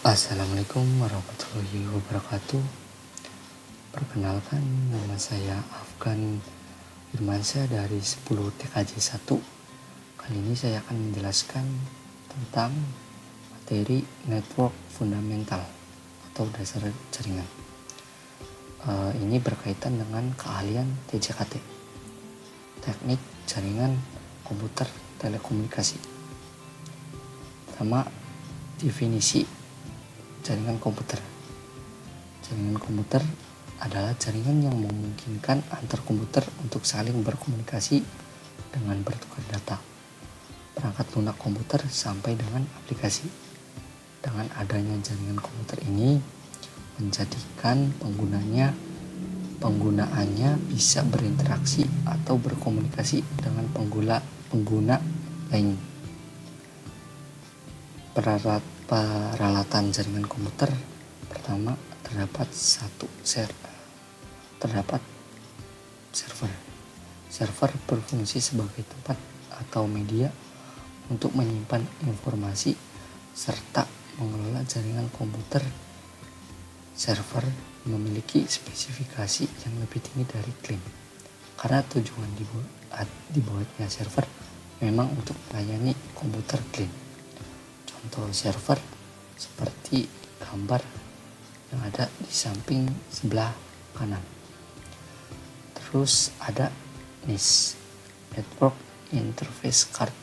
Assalamualaikum warahmatullahi wabarakatuh. Perkenalkan, nama saya Afgan Firmansyah dari 10 TKJ 1. Kali ini saya akan menjelaskan tentang materi network fundamental atau dasar jaringan. Ini berkaitan dengan keahlian TJKT, teknik jaringan komputer telekomunikasi. Pertama, definisi jaringan komputer. Jaringan komputer adalah jaringan yang memungkinkan antar komputer untuk saling berkomunikasi dengan bertukar data, perangkat lunak komputer sampai dengan aplikasi. Dengan adanya jaringan komputer ini menjadikan penggunaannya bisa berinteraksi atau berkomunikasi dengan pengguna lain. Peralatan jaringan komputer. Pertama, terdapat server. Server berfungsi sebagai tempat atau media untuk menyimpan informasi serta mengelola jaringan komputer. Server memiliki spesifikasi yang lebih tinggi dari klien karena tujuan dibuatnya server memang untuk melayani komputer klien. Contoh server seperti gambar yang ada di samping sebelah kanan. Terus ada NIC, Network Interface Card.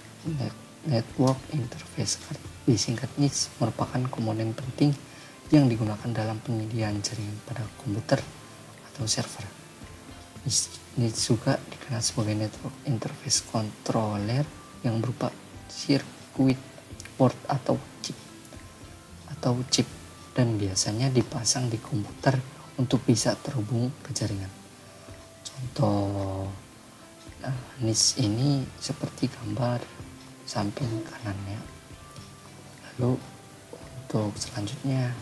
Network Interface Card, disingkat NIC, merupakan komponen penting yang digunakan dalam penyediaan jaringan pada komputer atau server. NIC juga dikenal sebagai Network Interface Controller yang berupa sirkuit port atau chip dan biasanya dipasang di komputer untuk bisa terhubung ke jaringan. Contoh NIC ini seperti gambar samping kanannya. Lalu untuk selanjutnya,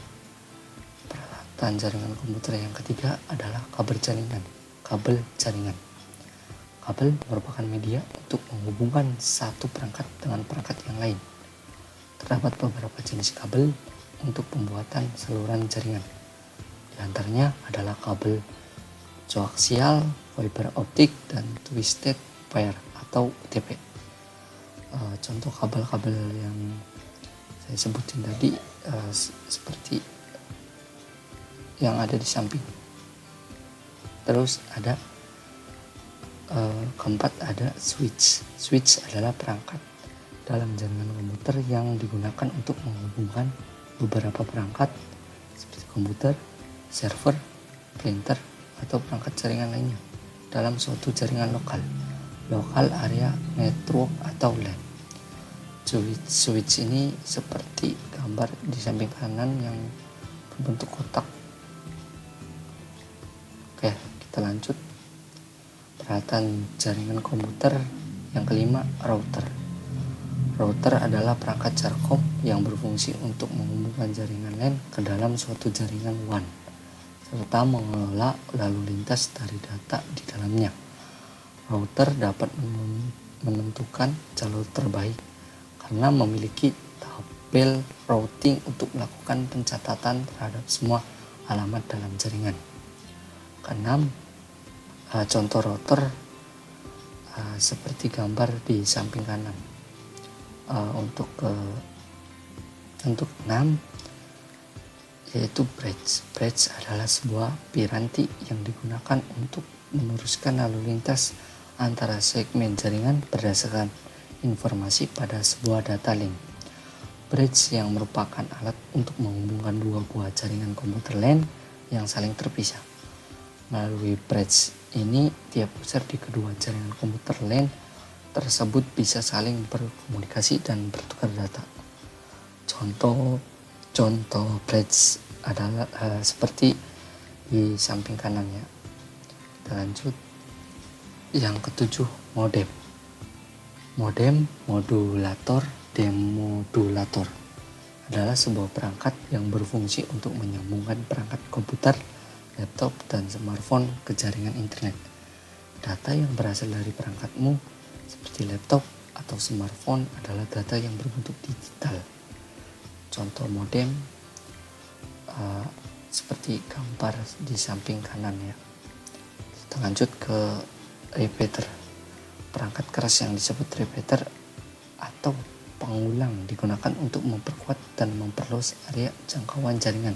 peralatan jaringan komputer yang ketiga adalah kabel jaringan. Kabel merupakan media untuk menghubungkan satu perangkat dengan perangkat yang lain. Terdapat beberapa jenis kabel untuk pembuatan saluran jaringan. Di antaranya adalah kabel koaksial, fiber optik, dan twisted pair atau UTP. Contoh kabel-kabel yang saya sebutin tadi seperti yang ada di samping. Terus ada keempat ada switch. Switch adalah perangkat dalam jaringan komputer yang digunakan untuk menghubungkan beberapa perangkat seperti komputer, server, printer, atau perangkat jaringan lainnya dalam suatu jaringan lokal area network atau LAN. Switch ini seperti gambar di samping kanan yang berbentuk kotak. Oke, kita lanjut. Peralatan jaringan komputer yang kelima, router. Router adalah perangkat Jarkom yang berfungsi untuk menghubungkan jaringan LAN ke dalam suatu jaringan WAN serta mengelola lalu lintas dari data di dalamnya. Router dapat menentukan jalur terbaik karena memiliki tabel routing untuk melakukan pencatatan terhadap semua alamat dalam jaringan. Keenam, contoh router seperti gambar di samping kanan. Untuk 6 yaitu bridge. Bridge adalah sebuah piranti yang digunakan untuk meneruskan lalu lintas antara segmen jaringan berdasarkan informasi pada sebuah data link. Bridge yang merupakan alat untuk menghubungkan dua buah jaringan komputer LAN yang saling terpisah. Melalui bridge ini, tiap user di kedua jaringan komputer LAN tersebut bisa saling berkomunikasi dan bertukar data. Contoh bridge adalah seperti di samping kanannya. Kita lanjut. Yang ketujuh, modem. Modulator, demodulator adalah sebuah perangkat yang berfungsi untuk menyambungkan perangkat komputer, laptop, dan smartphone ke jaringan internet. Data yang berasal dari perangkatmu seperti laptop atau smartphone adalah data yang berbentuk digital. Contoh modem seperti gambar di samping kanan ya. Kita lanjut ke repeater. Perangkat keras yang disebut repeater atau pengulang digunakan untuk memperkuat dan memperluas area jangkauan jaringan.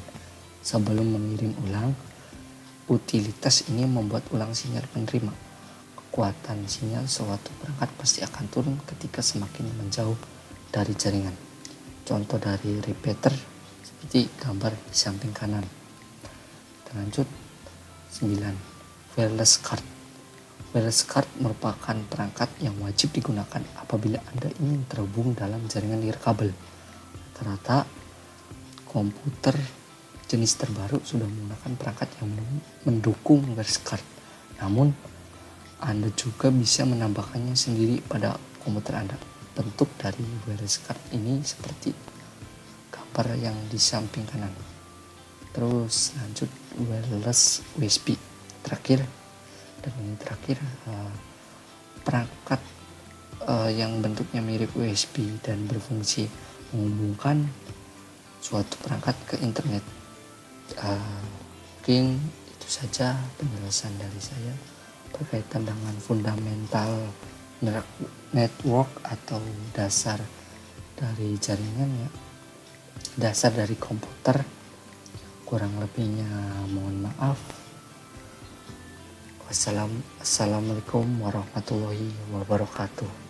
Sebelum mengirim ulang, utilitas ini membuat ulang sinyal penerima. Kekuatan sinyal suatu perangkat pasti akan turun ketika semakin menjauh dari jaringan. Contoh dari repeater seperti gambar di samping kanan. Kita lanjut 9. Wireless card. Wireless card merupakan perangkat yang wajib digunakan apabila Anda ingin terhubung dalam jaringan nirkabel. Rata-rata komputer jenis terbaru sudah menggunakan perangkat yang mendukung wireless card. Namun, Anda juga bisa menambahkannya sendiri pada komputer Anda. Bentuk dari wireless card ini seperti gambar yang di samping kanan. Terus lanjut wireless USB. Terakhir perangkat yang bentuknya mirip USB dan berfungsi menghubungkan suatu perangkat ke internet. Mungkin itu saja penjelasan dari saya berkaitan dengan fundamental network atau dasar dari jaringan ya, dasar dari komputer. Kurang lebihnya mohon maaf. Wassalamualaikum warahmatullahi wabarakatuh.